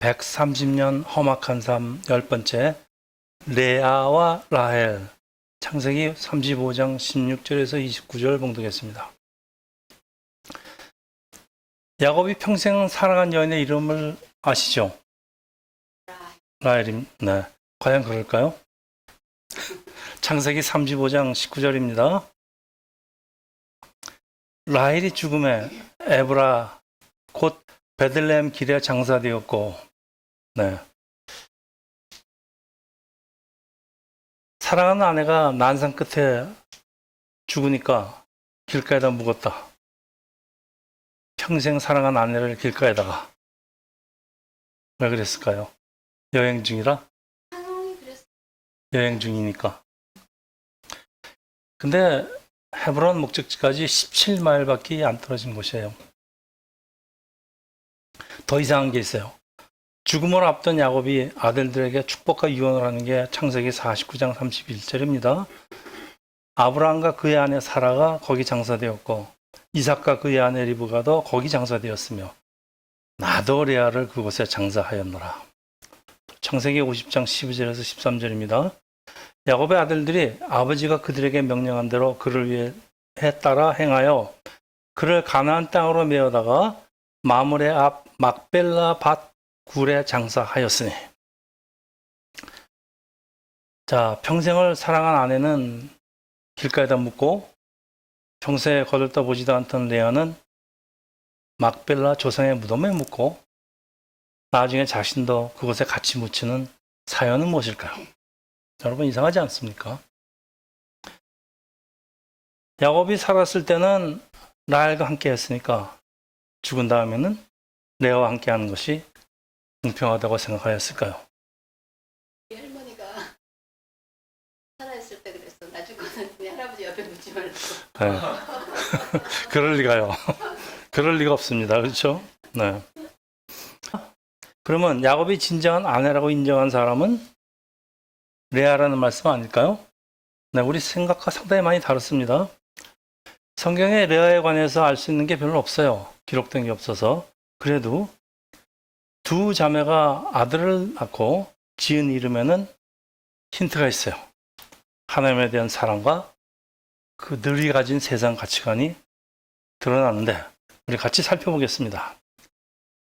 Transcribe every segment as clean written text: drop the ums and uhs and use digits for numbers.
130년 험악한 삶 10번째 레아와 라헬 창세기 35장 16절에서 29절 봉독했습니다. 야곱이 평생 살아간 여인의 이름을 아시죠? 라헬입니다. 네. 과연 그럴까요? 창세기 35장 19절입니다. 라헬이 죽음에 에브라 곧 베들레헴 길에 장사되었고, 네. 사랑하는 아내가 난상 끝에 죽으니까 길가에다 묵었다. 평생 사랑한 아내를 길가에다가. 왜 그랬을까요? 여행 중이라? 여행 중이니까. 근데 헤브론 목적지까지 17마일밖에 안 떨어진 곳이에요. 더 이상한 게 있어요. 죽음을 앞둔 야곱이 아들들에게 축복과 유언을 하는 게 창세기 49장 31절입니다. 아브라함과 그의 아내 사라가 거기 장사되었고 이삭과 그의 아내 리브가도 거기 장사되었으며 나도 레아를 그곳에 장사하였노라. 창세기 50장 12절에서 13절입니다. 야곱의 아들들이 아버지가 그들에게 명령한 대로 그를 위해 따라 행하여 그를 가나안 땅으로 메어다가 마므레 앞 막벨라 밭 굴에 장사하였으니. 자, 평생을 사랑한 아내는 길가에다 묻고 평소에 거들떠 보지도 않던 레아는 막벨라 조상의 무덤에 묻고 나중에 자신도 그곳에 같이 묻히는 사연은 무엇일까요? 여러분 이상하지 않습니까? 야곱이 살았을 때는 라헬과 함께 했으니까 죽은 다음에는 레아와 함께 하는 것이 공평하다고 생각하였을까요? 우리 할머니가 살아있을 때 그랬어. 나 죽고는 내 할아버지 옆에 묻지 말라고. 네. 그럴 리가요. 그럴 리가 없습니다. 그렇죠? 네. 그러면 야곱이 진정한 아내라고 인정한 사람은 레아라는 말씀 아닐까요? 네, 우리 생각과 상당히 많이 다릅니다. 성경에 레아에 관해서 알 수 있는 게 별로 없어요. 기록된 게 없어서. 그래도 두 자매가 아들을 낳고 지은 이름에는 힌트가 있어요. 하나님에 대한 사랑과 그들이 가진 세상 가치관이 드러나는데 우리 같이 살펴보겠습니다.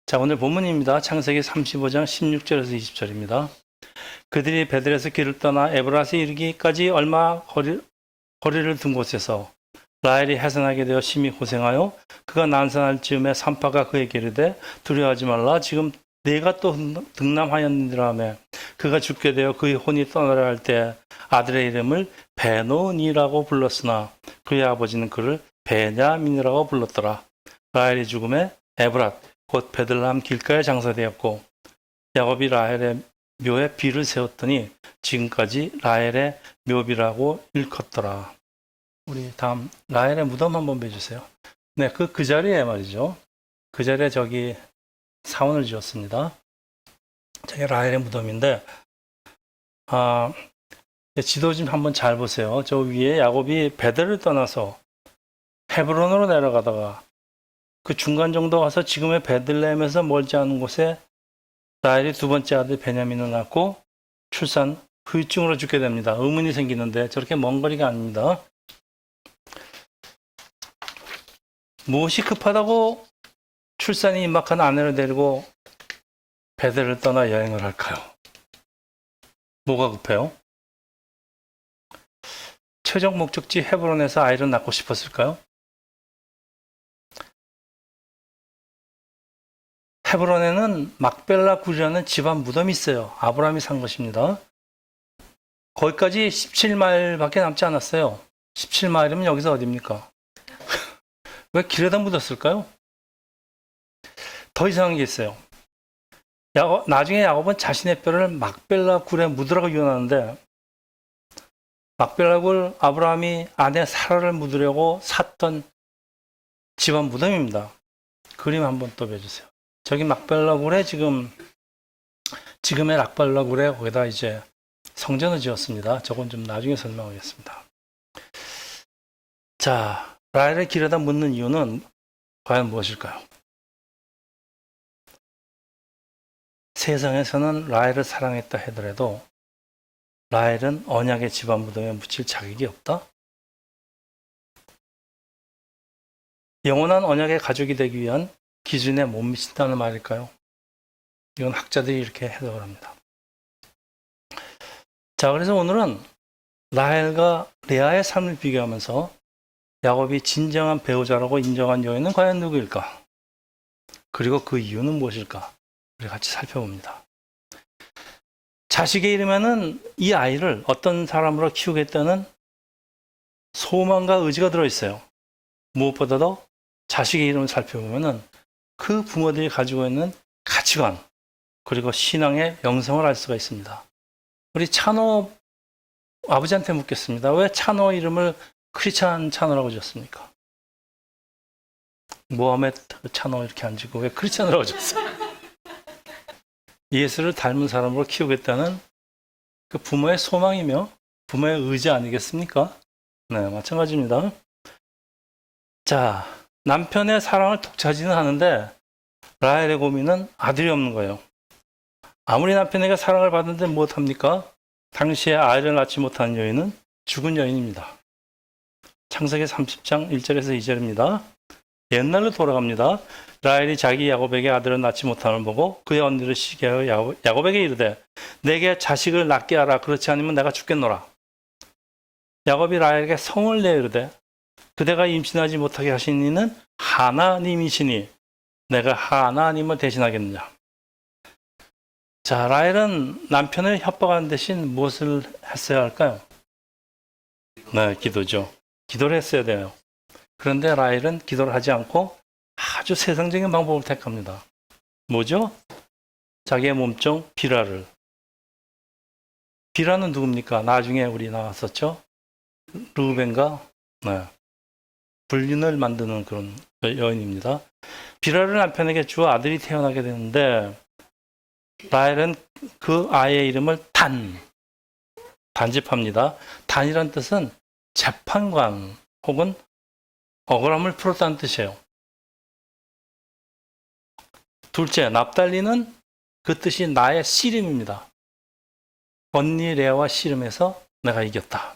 자, 오늘 본문입니다. 창세기 35장 16절에서 20절입니다. 그들이 베들에서 길을 떠나 에브라스에 이르기까지 얼마 거리를 둔 곳에서 라헬이 해산하게 되어 심히 고생하여 그가 난산할 즈음에 산파가 그에게 이르되 두려워하지 말라. 지금 내가 또 등남하였느니라 하며 그가 죽게 되어 그의 혼이 떠나려 할 때 아들의 이름을 베노니라고 불렀으나 그의 아버지는 그를 베냐민이라고 불렀더라. 라헬이 죽음에 에브랏 곧 베들레헴 길가에 장사되었고 야곱이 라헬의 묘에 비를 세웠더니 지금까지 라헬의 묘비라고 일컫더라. 우리 다음 라헬의 무덤 한번 봐주세요. 네, 그 자리에 말이죠. 그 자리에 저기 사원을 지었습니다. 저게 라헬의 무덤인데, 지도 좀 한번 잘 보세요. 저 위에 야곱이 베델을 떠나서 헤브론으로 내려가다가 그 중간 정도 와서 지금의 베들레헴에서 멀지 않은 곳에 라헬이 두 번째 아들 베냐민을 낳고 출산 후유증으로 죽게 됩니다. 의문이 생기는데 저렇게 먼 거리가 아닙니다. 무엇이 급하다고 출산이 임박한 아내를 데리고 베델을 떠나 여행을 할까요? 뭐가 급해요? 최종 목적지 헤브론에서 아이를 낳고 싶었을까요? 헤브론에는 막벨라 굴이라는 집안 무덤이 있어요. 아브라함이 산 것입니다. 거기까지 17마일밖에 남지 않았어요. 17마일이면 여기서 어디입니까? 왜 길에다 묻었을까요? 더 이상한 게 있어요. 나중에 야곱은 자신의 뼈를 막벨라 굴에 묻으라고 유언하는데 막벨라 굴 아브라함이 아내 사라를 묻으려고 샀던 집안 무덤입니다. 그림 한번 또 봐주세요. 저기 막벨라 굴에 지금의 막벨라 굴에 거기다 이제 성전을 지었습니다. 저건 좀 나중에 설명하겠습니다. 자, 라헬의 길에다 묻는 이유는 과연 무엇일까요? 세상에서는 라헬을 사랑했다 하더라도 라헬은 언약의 집안 무덤에 묻힐 자격이 없다? 영원한 언약의 가족이 되기 위한 기준에 못 미친다는 말일까요? 이건 학자들이 이렇게 해석을 합니다. 자, 그래서 오늘은 라헬과 레아의 삶을 비교하면서 야곱이 진정한 배우자라고 인정한 여인은 과연 누구일까? 그리고 그 이유는 무엇일까? 우리 같이 살펴봅니다. 자식의 이름에는 이 아이를 어떤 사람으로 키우겠다는 소망과 의지가 들어있어요. 무엇보다도 자식의 이름을 살펴보면 그 부모들이 가지고 있는 가치관 그리고 신앙의 영성을 알 수가 있습니다. 우리 찬호 아버지한테 묻겠습니다. 왜 찬호 이름을 크리스찬 찬호라고 지었습니까? 모하메드 찬호 이렇게 안 지고 왜 크리스찬이라고 지었어요? 예수를 닮은 사람으로 키우겠다는 그 부모의 소망이며 부모의 의지 아니겠습니까? 네, 마찬가지입니다. 자, 남편의 사랑을 독차지는 하는데 라헬의 고민은 아들이 없는 거예요. 아무리 남편에게 사랑을 받는데 무엇합니까? 당시에 아이를 낳지 못한 여인은 죽은 여인입니다. 창세기 30장 1절에서 2절입니다. 옛날로 돌아갑니다. 라헬이 자기 야곱에게 아들을 낳지 못함을 보고 그의 언니를 시기하여 야곱에게 이르되 내게 자식을 낳게 하라. 그렇지 않으면 내가 죽겠노라. 야곱이 라헬에게 성을 내어 이르되 그대가 임신하지 못하게 하신 이는 하나님이시니 내가 하나님을 대신하겠느냐. 자, 라헬은 남편을 협박하는 대신 무엇을 했어야 할까요? 네, 기도죠. 기도를 했어야 돼요. 그런데 라헬은 기도를 하지 않고 아주 세상적인 방법을 택합니다. 뭐죠? 자기의 몸종 비라를. 비라는 누굽니까? 나중에 우리 나왔었죠? 르우벤과 불륜을 만드는 그런 여인입니다. 비라를 남편에게 주어 아들이 태어나게 되는데 라헬은 그 아이의 이름을 단집합니다. 단이란 뜻은 재판관 혹은 억울함을 풀었다는 뜻이에요. 둘째, 납달리는 그 뜻이 나의 씨름입니다. 언니 레아와 씨름해서 내가 이겼다.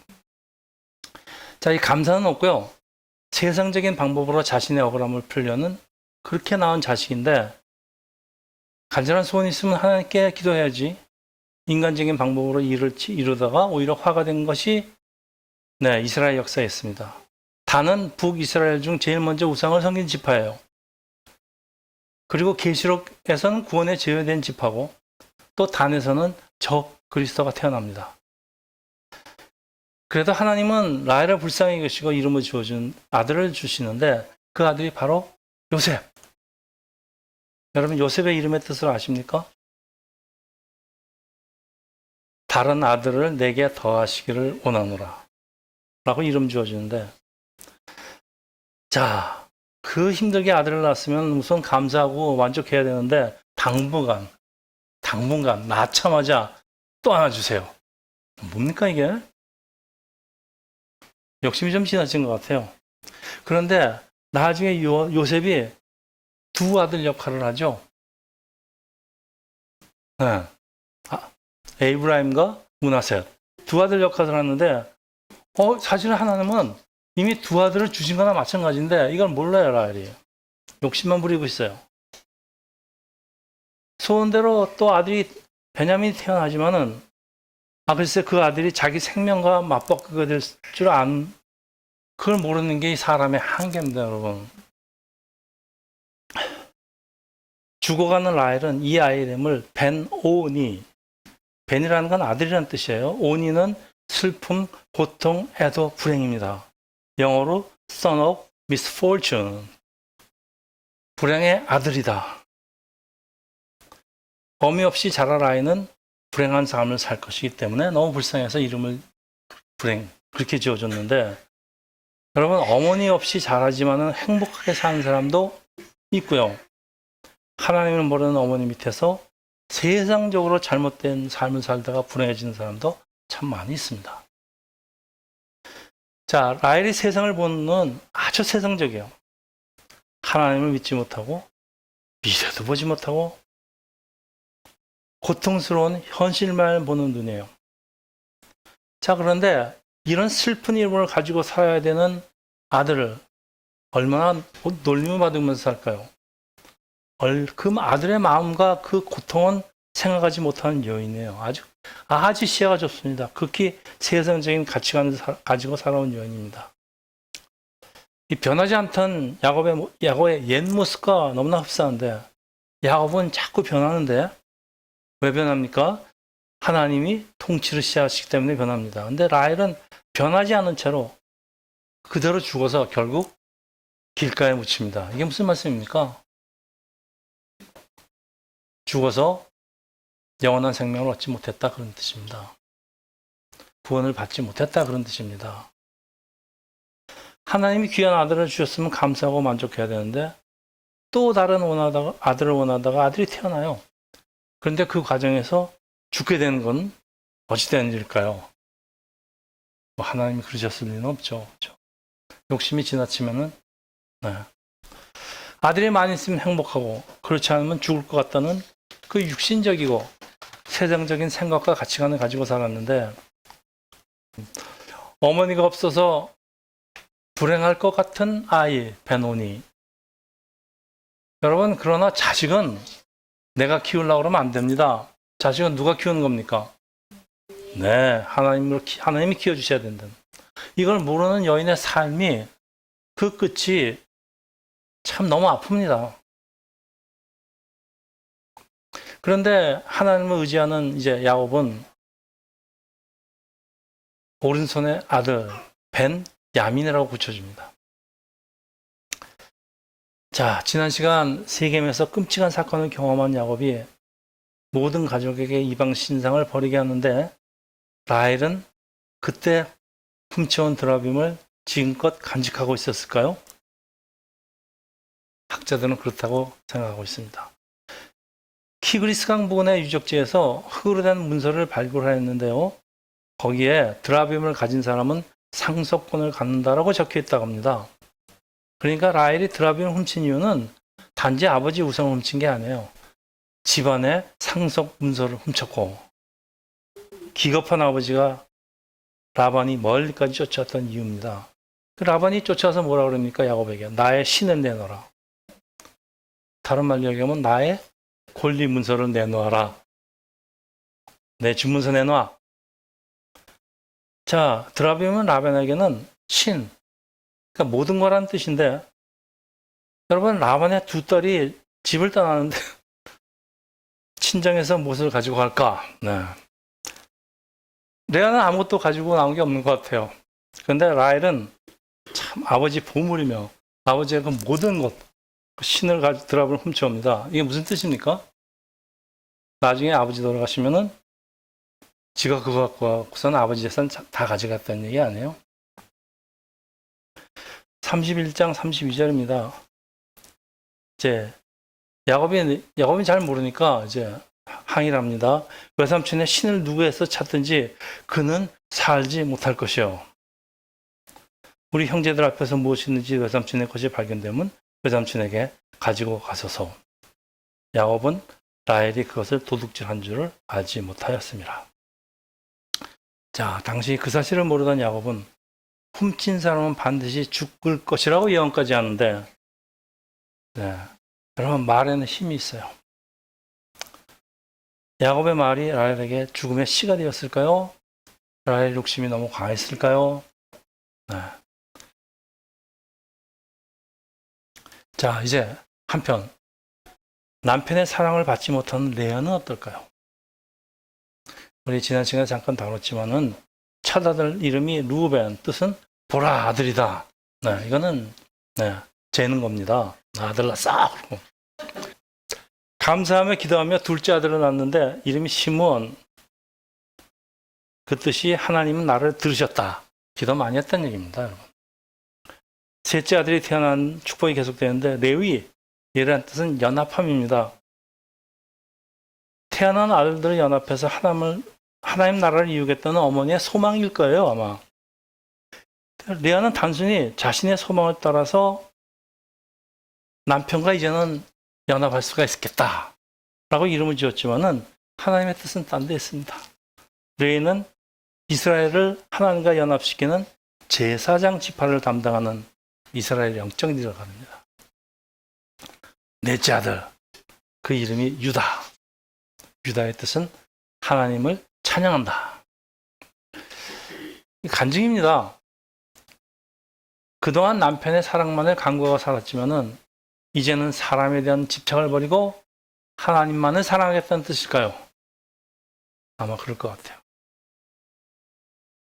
자, 이 감사는 없고요. 세상적인 방법으로 자신의 억울함을 풀려는 그렇게 낳은 자식인데 간절한 소원이 있으면 하나님께 기도해야지. 인간적인 방법으로 일을 이루다가 오히려 화가 된 것이 이스라엘 역사였습니다. 단은 북이스라엘 중 제일 먼저 우상을 섬긴 지파예요. 그리고 계시록에서는 구원에 제외된 지파고 또 단에서는 적 그리스도가 태어납니다. 그래도 하나님은 라헬을 불쌍히 여기시고 이름을 주어준 아들을 주시는데 그 아들이 바로 요셉. 여러분 요셉의 이름의 뜻을 아십니까? 다른 아들을 내게 더하시기를 원하노라 라고 이름 주어주는데 자, 그 힘들게 아들을 낳았으면 우선 감사하고 만족해야 되는데 당분간 낳자마자 또 하나 주세요. 뭡니까 이게? 욕심이 좀 지나친 것 같아요. 그런데 나중에 요셉이 두 아들 역할을 하죠. 에이브라임과 므낫셋 두 아들 역할을 하는데 사실 하나님은 이미 두 아들을 주신 거나 마찬가지인데 이걸 몰라요. 라헬이 욕심만 부리고 있어요. 소원대로 또 아들이 베냐민이 태어나지만은 글쎄 그 아들이 자기 생명과 맞바꾸게 될 줄 그걸 모르는 게 이 사람의 한계입니다. 여러분. 죽어가는 라헬은 이 아이의 이름을 벤오니, 벤이라는 건 아들이라는 뜻이에요. 오니는 슬픔, 고통, 애도, 불행입니다. 영어로 son of misfortune, 불행의 아들이다. 어미 없이 자랄 아이는 불행한 삶을 살 것이기 때문에 너무 불쌍해서 이름을 불행 그렇게 지어줬는데 여러분 어머니 없이 자라지만은 행복하게 사는 사람도 있고요. 하나님을 모르는 어머니 밑에서 세상적으로 잘못된 삶을 살다가 불행해지는 사람도 참 많이 있습니다. 자, 라헬이 세상을 보는 아주 세상적이에요. 하나님을 믿지 못하고 미래도 보지 못하고 고통스러운 현실만 보는 눈이에요. 자, 그런데 이런 슬픈 이름을 가지고 살아야 되는 아들을 얼마나 놀림을 받으면서 살까요? 그 아들의 마음과 그 고통은 생각하지 못하는 여인이에요. 아주 시야가 좁습니다. 극히 세상적인 가치관을 가지고 살아온 여인입니다. 이 변하지 않던 야곱의 옛 모습과 너무나 흡사한데, 야곱은 자꾸 변하는데 왜 변합니까? 하나님이 통치를 시작하시기 때문에 변합니다. 근데 라헬은 변하지 않은 채로 그대로 죽어서 결국 길가에 묻힙니다. 이게 무슨 말씀입니까? 죽어서 영원한 생명을 얻지 못했다, 그런 뜻입니다. 구원을 받지 못했다, 그런 뜻입니다. 하나님이 귀한 아들을 주셨으면 감사하고 만족해야 되는데 또 다른 아들을 원하다가 아들이 태어나요. 그런데 그 과정에서 죽게 되는 건 어찌 된 일일까요? 하나님이 그러셨을 리는 없죠. 그렇죠? 욕심이 지나치면은, 네. 아들이 많이 있으면 행복하고 그렇지 않으면 죽을 것 같다는 그 육신적이고 세상적인 생각과 가치관을 가지고 살았는데, 어머니가 없어서 불행할 것 같은 아이 베노니. 여러분, 그러나 자식은 내가 키우려고 그러면 안 됩니다. 자식은 누가 키우는 겁니까? 네, 하나님이 키워주셔야 된다. 이걸 모르는 여인의 삶이 그 끝이 참 너무 아픕니다. 그런데 하나님을 의지하는 이제 야곱은 오른손의 아들 야민이라고 붙여줍니다. 자, 지난 시간 세겜에서 끔찍한 사건을 경험한 야곱이 모든 가족에게 이방 신상을 버리게 하는데, 라헬은 그때 훔쳐온 드라빔을 지금껏 간직하고 있었을까요? 학자들은 그렇다고 생각하고 있습니다. 키그리스강 부근의 유적지에서 흙으로 된 문서를 발굴하였는데요. 거기에 드라빔을 가진 사람은 상속권을 갖는다라고 적혀 있다고 합니다. 그러니까 라헬이 드라빔을 훔친 이유는 단지 아버지 우상을 훔친 게 아니에요. 집안의 상속 문서를 훔쳤고, 기겁한 아버지가 라반이 멀리까지 쫓아왔던 이유입니다. 그 라반이 쫓아와서 뭐라 그럽니까? 야곱에게 나의 신을 내놓아라. 다른 말로 얘기하면 나의 권리 문서를 내놓아라. 내 주문서 내놔. 자, 드라빔은 라반에게는 신, 그러니까 모든 거란 뜻인데, 여러분, 라반의 두 딸이 집을 떠나는데 친정에서 무엇을 가지고 갈까? 네. 레아는 아무것도 가지고 나온 게 없는 것 같아요. 그런데 라헬은 참 아버지 보물이며 아버지의 그 모든 것, 신을 가지고 드라빔을 훔쳐옵니다. 이게 무슨 뜻입니까? 나중에 아버지 돌아가시면은 지가 그거 갖고 와서는 아버지 재산 다 가져갔다는 얘기 아니에요? 31장 32절입니다. 이제 야곱이 잘 모르니까 이제 항의를 합니다. 외삼촌의 신을 누구에서 찾든지 그는 살지 못할 것이요. 우리 형제들 앞에서 무엇이든지 외삼촌의 것이 발견되면 외삼촌에게 가지고 가소서. 야곱은 라헬이 그것을 도둑질한 줄을 알지 못하였습니다. 자, 당시 그 사실을 모르던 야곱은 훔친 사람은 반드시 죽을 것이라고 예언까지 하는데, 네, 여러분, 말에는 힘이 있어요. 야곱의 말이 라헬에게 죽음의 씨가 되었을까요? 라헬의 욕심이 너무 강했을까요? 네. 자, 이제 한편 남편의 사랑을 받지 못하는 레아는 어떨까요? 우리 지난 시간에 잠깐 다뤘지만은 첫 아들 이름이 루벤, 뜻은 보라 아들이다. 네, 이거는 재는 겁니다. 아들 낳았어. 감사하며 기도하며 둘째 아들을 낳았는데 이름이 시므온. 그 뜻이 하나님은 나를 들으셨다. 기도 많이 했다는 얘기입니다, 여러분. 셋째 아들이 태어난 축복이 계속되는데 레위, 이라는 뜻은 연합함입니다. 태어난 아들들을 연합해서 하나님 나라를 이루겠다는 어머니의 소망일 거예요, 아마. 레아는 단순히 자신의 소망을 따라서 남편과 이제는 연합할 수가 있겠다 라고 이름을 지었지만은 하나님의 뜻은 딴 데 있습니다. 레위는 이스라엘을 하나님과 연합시키는 제사장 지파를 담당하는 이스라엘 영적 리더가 됩니다. 넷째 아들, 그 이름이 유다. 유다의 뜻은 하나님을 찬양한다. 간증입니다. 그동안 남편의 사랑만을 간구하고 살았지만은 이제는 사람에 대한 집착을 버리고 하나님만을 사랑하겠다는 뜻일까요? 아마 그럴 것 같아요.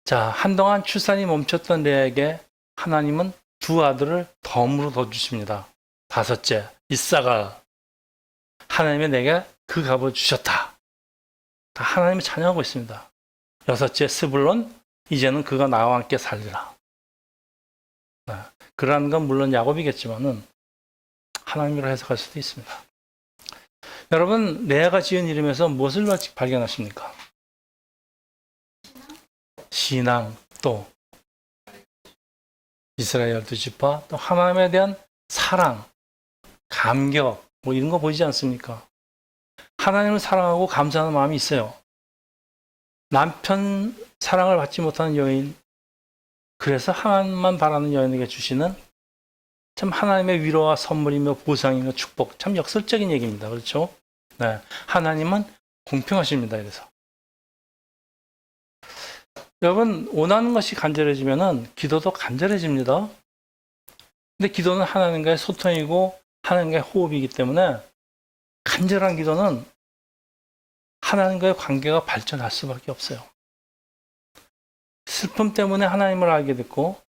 자, 한동안 출산이 멈췄던 레아에게 하나님은 두 아들을 덤으로 더 주십니다. 다섯째, 이사가. 하나님이 내게 그 값을 주셨다. 다 하나님을 찬양하고 있습니다. 여섯째, 스불론. 이제는 그가 나와 함께 살리라. 그러한 건 물론 야곱이겠지만은 하나님으로 해석할 수도 있습니다. 여러분, 레아가 지은 이름에서 무엇을 발견하십니까? 신앙, 또 이스라엘 12지파, 또 하나님에 대한 사랑, 감격, 뭐 이런 거 보이지 않습니까? 하나님을 사랑하고 감사하는 마음이 있어요. 남편 사랑을 받지 못하는 여인, 그래서 하나님만 바라는 여인에게 주시는 참 하나님의 위로와 선물이며 보상이며 축복, 참 역설적인 얘기입니다. 그렇죠? 네. 하나님은 공평하십니다. 이래서. 여러분, 원하는 것이 간절해지면은 기도도 간절해집니다. 근데 기도는 하나님과의 소통이고 하나님과의 호흡이기 때문에 간절한 기도는 하나님과의 관계가 발전할 수밖에 없어요. 슬픔 때문에 하나님을 알게 됐고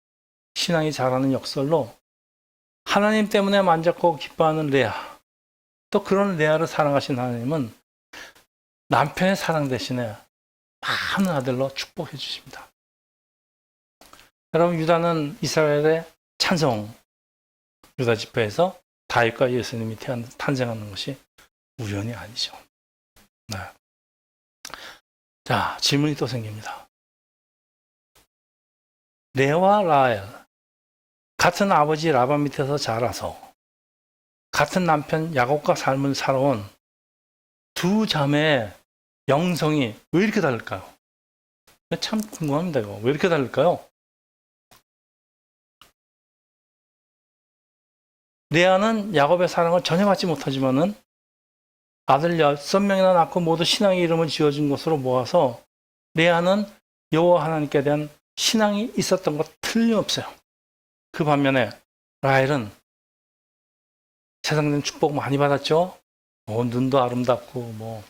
신앙이 자라는 역설로 하나님 때문에 만족하고 기뻐하는 레아, 또 그런 레아를 사랑하신 하나님은 남편의 사랑 대신에 많은 아들로 축복해 주십니다. 여러분, 유다는 이스라엘의 찬송, 유다 지파에서 다윗과 예수님이 탄생하는 것이 우연이 아니죠. 네. 자, 질문이 또 생깁니다. 레아와 라헬, 같은 아버지 라반 밑에서 자라서 같은 남편 야곱과 삶을 살아온 두 자매의 영성이 왜 이렇게 다를까요? 참 궁금합니다. 이거. 왜 이렇게 다를까요? 레아는 야곱의 사랑을 전혀 받지 못하지만은 아들 6명이나 낳고 모두 신앙의 이름을 지어준 것으로 모아서 레아는 여호와 하나님께 대한 신앙이 있었던 것 틀림없어요. 그 반면에 라헬은 세상적인 축복 많이 받았죠. 눈도 아름답고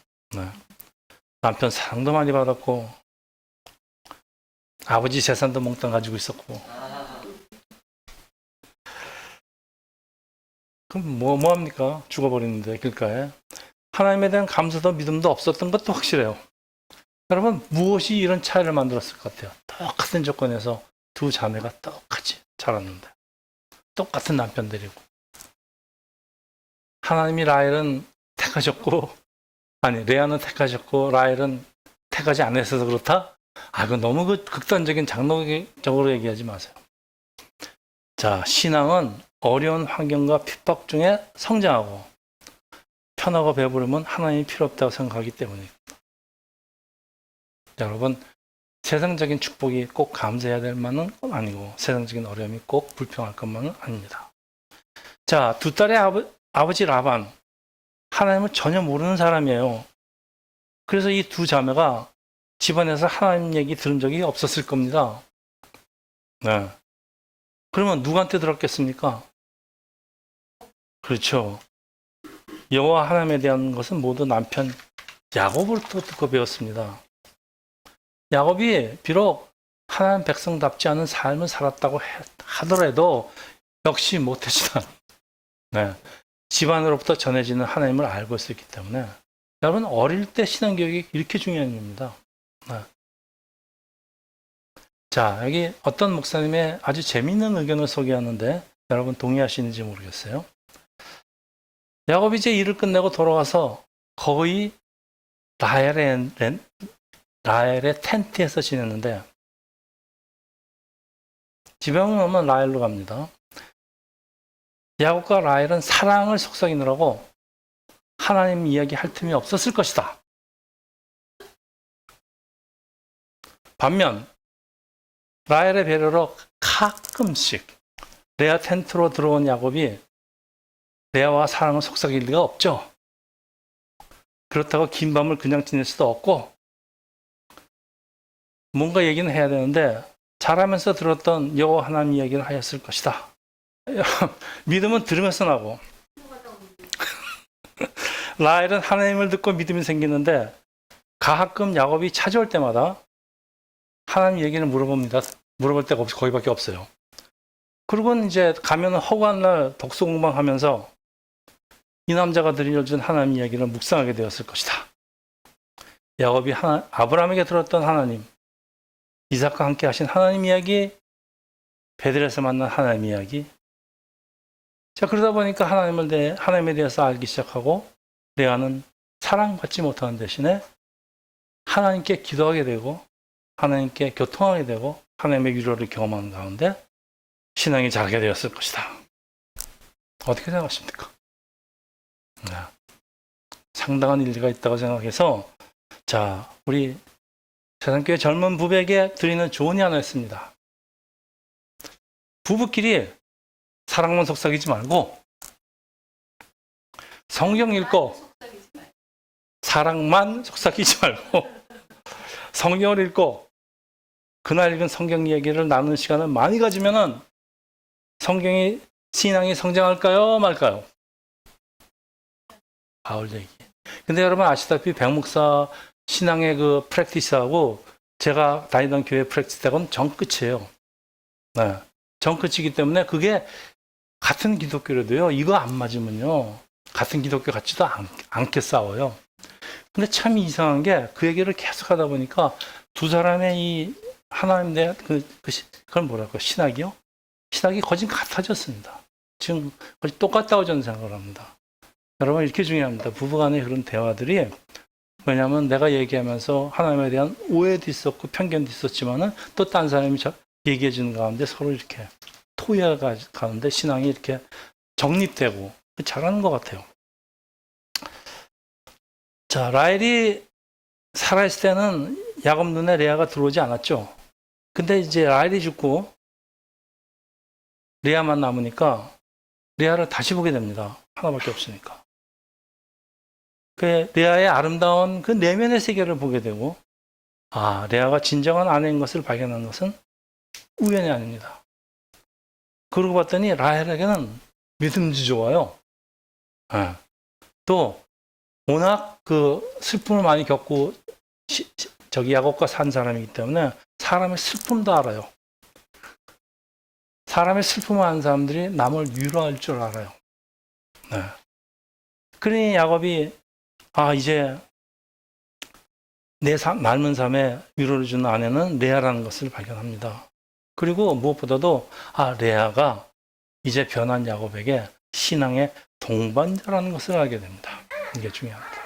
남편 사랑도 많이 받았고 아버지 재산도 몽땅 가지고 있었고. 그럼 뭐 합니까? 죽어버리는데 길가에. 하나님에 대한 감사도 믿음도 없었던 것도 확실해요. 여러분, 무엇이 이런 차이를 만들었을 것 같아요? 똑같은 조건에서 두 자매가 똑같이 자랐는데 똑같은 남편들이고 하나님이 라헬은 택하셨고 레아는 택하셨고 라헬은 택하지 않으셔서 그렇다? 그건 너무 극단적인 장로적으로 얘기하지 마세요. 자, 신앙은 어려운 환경과 핍박 중에 성장하고 편하고 배부름은 하나님이 필요 없다고 생각하기 때문입니다. 여러분, 세상적인 축복이 꼭 감사해야 될 만은 건 아니고 세상적인 어려움이 꼭 불평할 것만은 아닙니다. 자, 두 딸의 아버지 라반, 하나님을 전혀 모르는 사람이에요. 그래서 이 두 자매가 집안에서 하나님 얘기 들은 적이 없었을 겁니다. 네. 그러면 누구한테 들었겠습니까? 그렇죠. 여호와 하나님에 대한 것은 모두 남편 야곱으로부터 듣고 배웠습니다. 야곱이 비록 하나님 백성답지 않은 삶을 살았다고 하더라도 역시 못했지만 집안으로부터 전해지는 하나님을 알고 있었기 때문에 여러분, 어릴 때 신앙교육이 이렇게 중요한 일입니다. 자, 여기 어떤 목사님의 아주 재미있는 의견을 소개하는데 여러분 동의하시는지 모르겠어요. 야곱이 이제 일을 끝내고 돌아와서 거의 라헬의 텐트에서 지냈는데 집에 오면 라헬로 갑니다. 야곱과 라헬은 사랑을 속삭이느라고 하나님 이야기 할 틈이 없었을 것이다. 반면 라헬의 배려로 가끔씩 레아 텐트로 들어온 야곱이 레아와 사랑을 속삭일 리가 없죠. 그렇다고 긴 밤을 그냥 지낼 수도 없고 뭔가 얘기는 해야 되는데 자라면서 들었던 여호와 하나님 이야기를 하였을 것이다. 믿음은 들으면서 나고 라헬은 하나님을 듣고 믿음이 생기는데 가끔 야곱이 찾아올 때마다 하나님 얘기를 물어봅니다. 물어볼 데가 거기밖에 없어요. 그리고는 이제 가면 허구한 날 독서 공방하면서 이 남자가 들려준 하나님 이야기를 묵상하게 되었을 것이다. 야곱이 아브라함에게 들었던 하나님, 이삭과 함께 하신 하나님 이야기, 베들에서 만난 하나님 이야기. 자, 그러다 보니까 하나님에 대해서 알기 시작하고 레아는 사랑받지 못하는 대신에 하나님께 기도하게 되고 하나님께 교통하게 되고 하나님의 위로를 경험하는 가운데 신앙이 자라게 되었을 것이다. 어떻게 생각하십니까? 네. 상당한 일리가 있다고 생각해서 자, 우리 세상교회 젊은 부부에게 드리는 조언이 하나 있습니다. 부부끼리 사랑만 속삭이지 말고 성경 읽고 사랑만 속삭이지 말고 성경을 읽고 그날 읽은 성경 이야기를 나누는 시간을 많이 가지면은 신앙이 성장할까요? 말까요? 바울 얘기. 근데 여러분 아시다시피 백목사 신앙의 그 프랙티스하고 제가 다니던 교회 프랙티스하고는 정 끝이에요. 네. 정 끝이기 때문에 그게 같은 기독교라도요, 이거 안 맞으면요, 같은 기독교 같지도 않게 싸워요. 근데 참 이상한 게 그 얘기를 계속 하다 보니까 두 사람의 이 하나님 대한 그걸 뭐랄까, 신학이요? 신학이 거진 같아졌습니다. 지금 거의 똑같다고 저는 생각을 합니다. 여러분, 이렇게 중요합니다. 부부간의 그런 대화들이, 왜냐하면 내가 얘기하면서 하나님에 대한 오해도 있었고 편견도 있었지만은 또 딴 사람이 얘기해 주는 가운데 서로 이렇게 토해 가는데 신앙이 이렇게 정립되고 잘하는 것 같아요. 자, 라헬이 살아있을 때는 야곱 눈에 레아가 들어오지 않았죠. 근데 이제 라헬이 죽고 레아만 남으니까 레아를 다시 보게 됩니다. 하나밖에 없으니까. 그 레아의 아름다운 그 내면의 세계를 보게 되고, 아, 레아가 진정한 아내인 것을 발견한 것은 우연이 아닙니다. 그러고 봤더니 라헬에게는 믿음이 좋아요. 네. 또 워낙 그 슬픔을 많이 겪고 야곱과 산 사람이기 때문에 사람의 슬픔도 알아요. 사람의 슬픔을 아는 사람들이 남을 위로할 줄 알아요. 네. 그러니 야곱이 이제 내 남은 삶에 위로를 주는 아내는 레아라는 것을 발견합니다. 그리고 무엇보다도 레아가 이제 변한 야곱에게 신앙의 동반자라는 것을 알게 됩니다. 이게 중요합니다.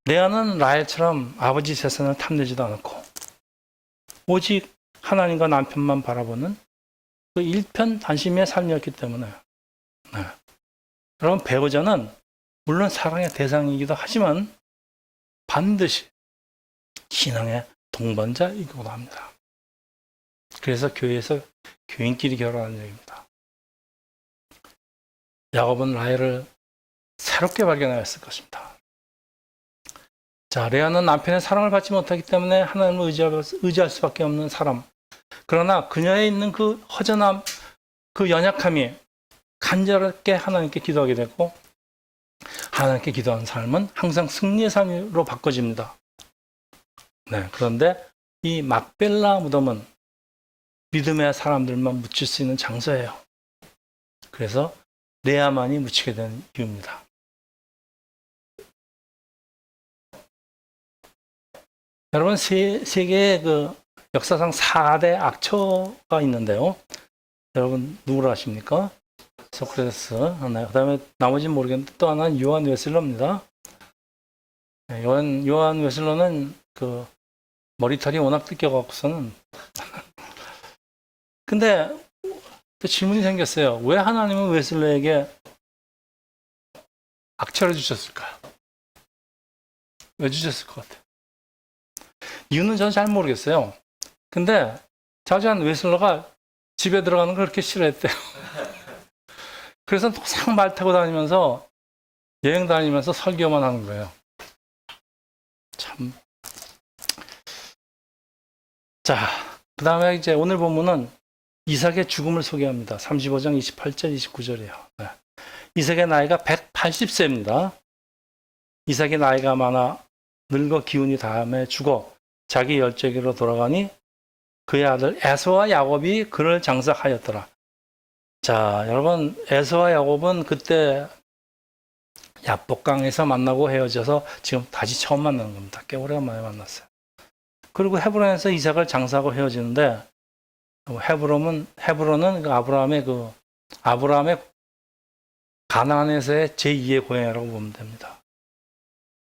레아는 라헬처럼 아버지 재산을 탐내지도 않았고 오직 하나님과 남편만 바라보는 그 일편단심의 삶이었기 때문에 여러분, 배우자는 물론 사랑의 대상이기도 하지만 반드시 신앙의 동반자이기도 합니다. 그래서 교회에서 교인끼리 결혼하는 얘기입니다. 야곱은 라헬을 새롭게 발견하였을 것입니다. 자, 레아는 남편의 사랑을 받지 못하기 때문에 하나님을 의지할 수밖에 없는 사람. 그러나 그녀에 있는 그 허전함, 그 연약함이 간절하게 하나님께 기도하게 되고 하나님께 기도하는 삶은 항상 승리의 삶으로 바꿔집니다. 네, 그런데 이 막벨라 무덤은 믿음의 사람들만 묻힐 수 있는 장소예요. 그래서 레아만이 묻히게 된 이유입니다. 여러분, 세계의 그 역사상 4대 악처가 있는데요. 여러분, 누구를 아십니까? 소크라테스. 그 다음에 나머지는 모르겠는데 또 하나는 요한 웨슬러입니다. 요한 웨슬러는 그 머리털이 워낙 뜯겨갖고서는 근데 또 질문이 생겼어요. 왜 하나님은 웨슬러에게 악처를 주셨을까요? 왜 주셨을 것 같아요? 이유는 저는 잘 모르겠어요. 근데 자주한 웨슬러가 집에 들어가는 걸 그렇게 싫어했대요. 그래서 항상 말 타고 다니면서 여행 다니면서 설교만 하는 거예요. 참. 자, 그 다음에 이제 오늘 본문은 이삭의 죽음을 소개합니다. 35장 28절, 29절이에요. 네. 이삭의 나이가 180세입니다. 이삭의 나이가 많아 늙어 기운이 다음에 죽어 자기 열조에게로 돌아가니 그의 아들 에서와 야곱이 그를 장사하였더라. 자, 여러분, 에서와 야곱은 그때 야복강에서 만나고 헤어져서 지금 다시 처음 만나는 겁니다. 꽤 오래간만에 만났어요. 그리고 헤브론에서 이삭을 장사하고 헤어지는데 헤브론은 아브라함의 가나안에서의 제2의 고향이라고 보면 됩니다.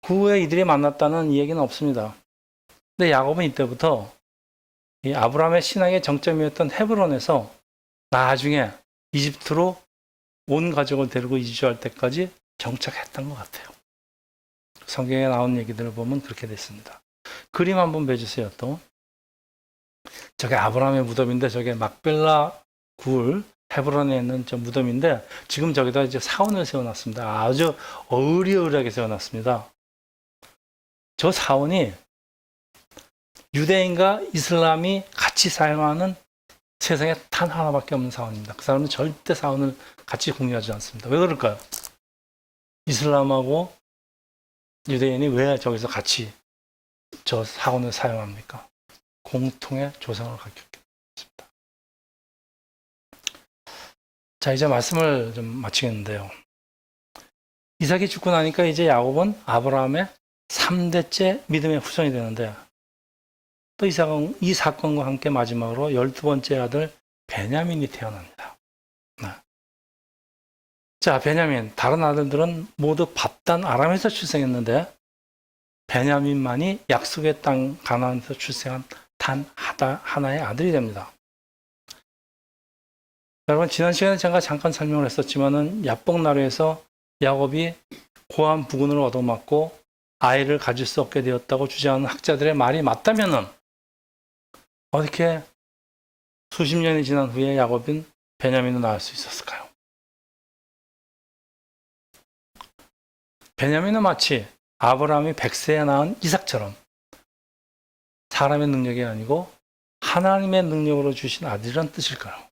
그 후에 이들이 만났다는 이야기는 없습니다. 근데 야곱은 이때부터 이 아브라함의 신앙의 정점이었던 헤브론에서 나중에 이집트로 온 가족을 데리고 이주할 때까지 정착했던 것 같아요. 성경에 나온 얘기들을 보면 그렇게 됐습니다. 그림 한번 봐주세요. 또 저게 아브라함의 무덤인데 저게 막벨라 굴 헤브론에 있는 저 무덤인데 지금 저기다 이제 사원을 세워놨습니다. 아주 어리어리하게 세워놨습니다. 저 사원이 유대인과 이슬람이 같이 사용하는 세상에 단 하나밖에 없는 사원입니다. 그 사람은 절대 사원을 같이 공유하지 않습니다. 왜 그럴까요? 이슬람하고 유대인이 왜 저기서 같이 저 사원을 사용합니까? 공통의 조상을 갖기 때문입니다. 자, 이제 말씀을 좀 마치겠는데요. 이삭이 죽고 나니까 이제 야곱은 아브라함의 3대째 믿음의 후손이 되는데 또 이삭은 이 사건과 함께 마지막으로 12번째 아들 베냐민이 태어납니다. 네. 자, 베냐민, 다른 아들들은 모두 밧단 아람에서 출생했는데 베냐민만이 약속의 땅 가나안에서 출생한 단 하나의 아들이 됩니다. 여러분, 지난 시간에 제가 잠깐 설명을 했었지만은 야복나루에서 야곱이 고한 부군을 얻어맞고 아이를 가질 수 없게 되었다고 주장하는 학자들의 말이 맞다면은 어떻게 수십 년이 지난 후에 야곱은 베냐민을 낳을 수 있었을까요? 베냐민은 마치 아브라함이 100세에 낳은 이삭처럼 사람의 능력이 아니고 하나님의 능력으로 주신 아들이란 뜻일까요?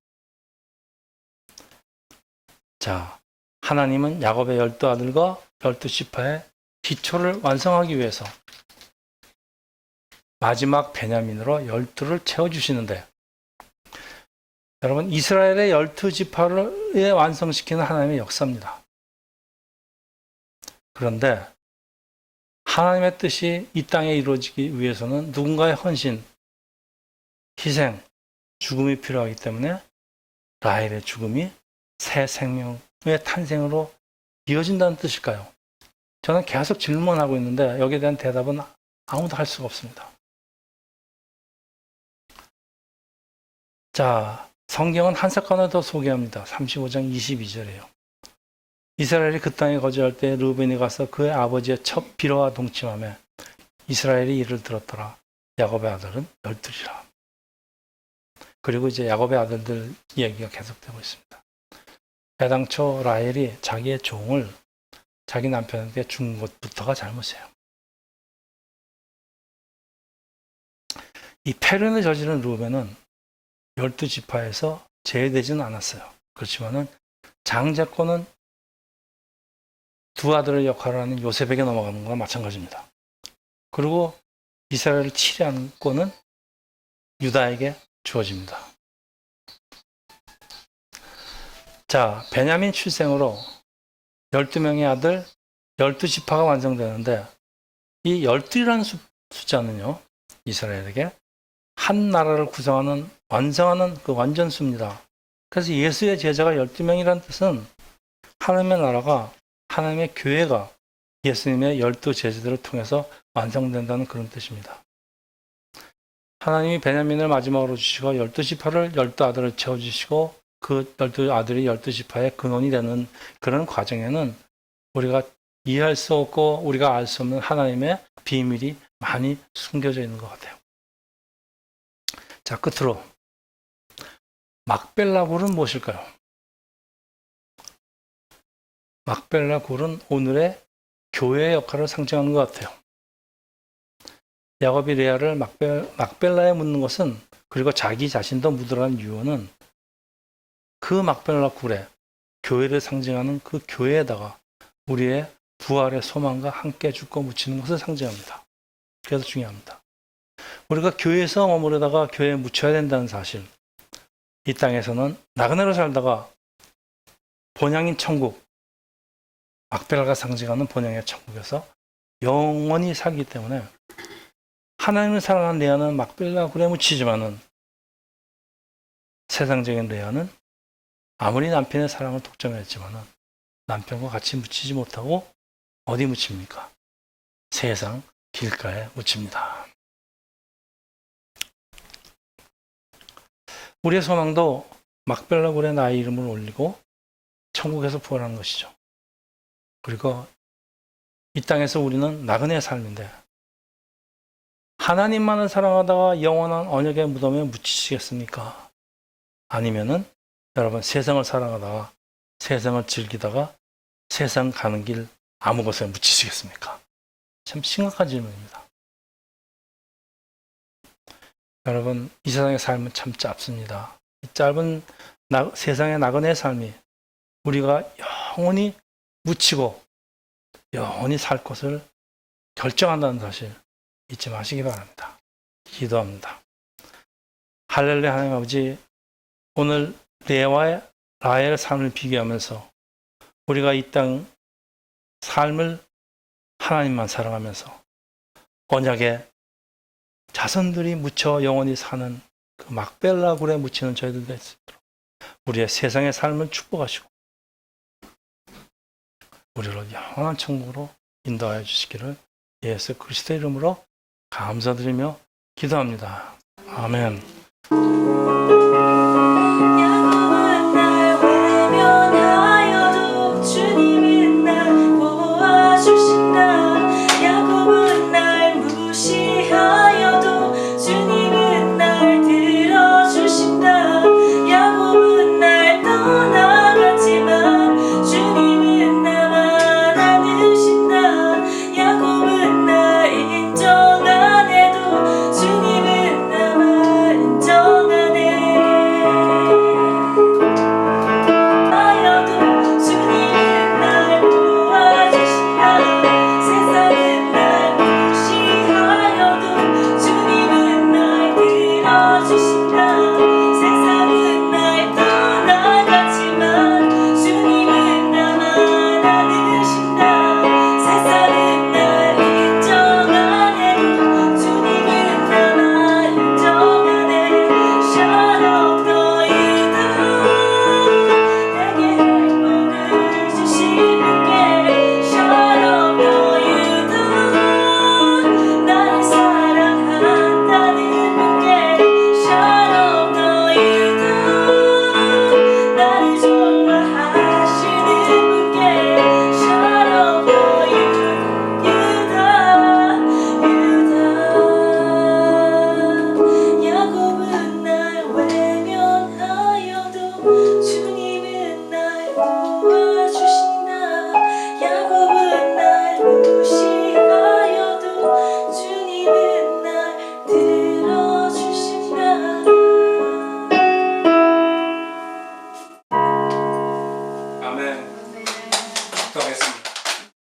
자, 하나님은 야곱의 12아들과 12지파의 기초를 완성하기 위해서 마지막 베냐민으로 12를 채워주시는데 여러분, 이스라엘의 12지파를 완성시키는 하나님의 역사입니다. 그런데 하나님의 뜻이 이 땅에 이루어지기 위해서는 누군가의 헌신, 희생, 죽음이 필요하기 때문에 라헬의 죽음이 새 생명의 탄생으로 이어진다는 뜻일까요? 저는 계속 질문하고 있는데 여기에 대한 대답은 아무도 할 수가 없습니다. 자, 성경은 한 사건을 더 소개합니다. 35장 22절이에요. 이스라엘이 그 땅에 거주할 때 르우벤이 가서 그의 아버지의 첫 비로와 동침하며 이스라엘이 이를 들었더라. 야곱의 아들은 12이라. 그리고 이제 야곱의 아들들 이야기가 계속되고 있습니다. 애당초 라헬이 자기의 종을 자기 남편에게 준 것부터가 잘못이에요. 이 패륜을 저지른 르우벤은 12지파에서 제외되지는 않았어요. 그렇지만은 장자권은 두 아들의 역할을 하는 요셉에게 넘어가는 것과 마찬가지입니다. 그리고 이스라엘을 치리하는 권은 유다에게 주어집니다. 자, 베냐민 출생으로 12명의 아들, 12지파가 완성되는데 이 12라는 숫자는요, 이스라엘에게 한 나라를 구성하는 완성하는 그 완전수입니다. 그래서 예수의 제자가 12명이라는 뜻은 하나님의 나라가 하나님의 교회가 예수님의 12제자들을 통해서 완성된다는 그런 뜻입니다. 하나님이 베냐민을 마지막으로 주시고 12지파를 12아들을 채워주시고 그 12아들이 12지파의 근원이 되는 그런 과정에는 우리가 이해할 수 없고 우리가 알 수 없는 하나님의 비밀이 많이 숨겨져 있는 것 같아요. 자, 끝으로 막벨라 굴은 무엇일까요? 막벨라 굴은 오늘의 교회의 역할을 상징하는 것 같아요. 야곱이 레아를 막벨라에 묻는 것은, 그리고 자기 자신도 묻으라는 이유는 그 막벨라 굴에 교회를 상징하는 그 교회에다가 우리의 부활의 소망과 함께 죽고 묻히는 것을 상징합니다. 그래서 중요합니다. 우리가 교회에서 머무르다가 교회에 묻혀야 된다는 사실, 이 땅에서는 나그네로 살다가 본향인 천국, 막벨라가 상징하는 본향의 천국에서 영원히 살기 때문에 하나님을 사랑하는 레아는 막벨라 굴에 묻히지만은 세상적인 레아는 아무리 남편의 사랑을 독점했지만은 남편과 같이 묻히지 못하고 어디 묻힙니까? 세상 길가에 묻힙니다. 우리의 소망도 막벨라 굴에 나의 이름을 올리고 천국에서 부활하는 것이죠. 그리고 이 땅에서 우리는 나그네의 삶인데, 하나님만을 사랑하다가 영원한 언약의 무덤에 묻히시겠습니까? 아니면은 여러분 세상을 사랑하다가 세상을 즐기다가 세상 가는 길 아무 곳에 묻히시겠습니까? 참 심각한 질문입니다. 여러분, 이 세상의 삶은 참 짧습니다. 이 짧은 세상의 나그네의 삶이 우리가 영원히 묻히고 영원히 살 것을 결정한다는 사실 잊지 마시기 바랍니다. 기도합니다. 할렐루야. 하나님 아버지, 오늘 레아와 라헬의 삶을 비교하면서 우리가 이 땅 삶을 하나님만 사랑하면서 언약의 자손들이 묻혀 영원히 사는 그 막벨라 굴에 묻히는 저희들 될 수 있도록 우리의 세상의 삶을 축복하시고 우리를 영원한 천국으로 인도하여 주시기를 예수 그리스도의 이름으로 감사드리며 기도합니다. 아멘.